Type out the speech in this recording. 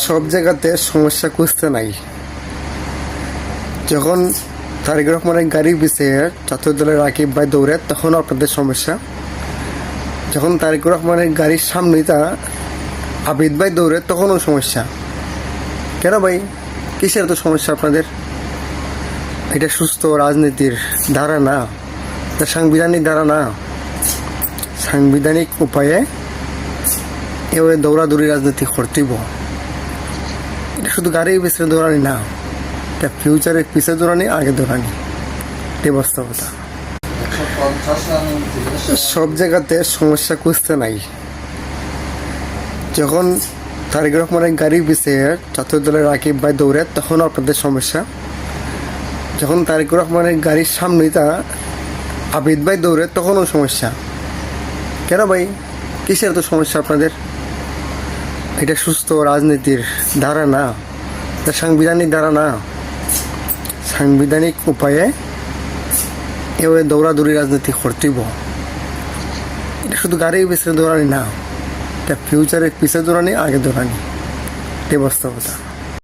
সব জায়গাতে সমস্যা খুঁজতে নাই। যখন তারেক রহমানের গাড়ির পিছিয়ে ছাত্র দলের রাকিব ভাই দৌড়ে তখন আপনাদের সমস্যা। যখন তারেক রহমানের গাড়ির সামনেটা আবিদ ভাই দৌড়ে তখনও সমস্যা। কেন ভাই, কিসের তো সমস্যা আপনাদের? এটা সুস্থ রাজনীতির ধারা না, এটা সাংবিধানিক ধারা না। সাংবিধানিক উপায়ে এভাবে দৌড়াদৌড়ি রাজনীতি করতেইব। এটা শুধু গাড়ির পিছনে দৌড়ানি না, এটা ফিউচারের পিছিয়ে দৌড়ানি, আগে দৌড়ানি, এটাই বাস্তবতা। সব জায়গাতে সমস্যা খুঁজতে নাই। যখন তারেক রহমানের গাড়ির পিছিয়ে ছাত্র দলের রাকিব ভাই দৌড়ে তখন আপনাদের সমস্যা। যখন তারেক রহমানের গাড়ির সামনেটা আবিদ ভাই দৌড়ে তখনও সমস্যা। কেন ভাই, কিসের তো সমস্যা আপনাদের? এটা সুস্থ রাজনীতির ধারা না, এটা সাংবিধানিক ধারা না। সাংবিধানিক উপায়ে এভাবে দৌড়াদৌড়ি রাজনীতি করতেইব। এটা শুধু গাড়ির পিছনে দৌড়ানি না, এটা ফিউচারের পিছিয়ে দৌড়ানি, আগে দৌড়ানি, এটাই বাস্তবতা।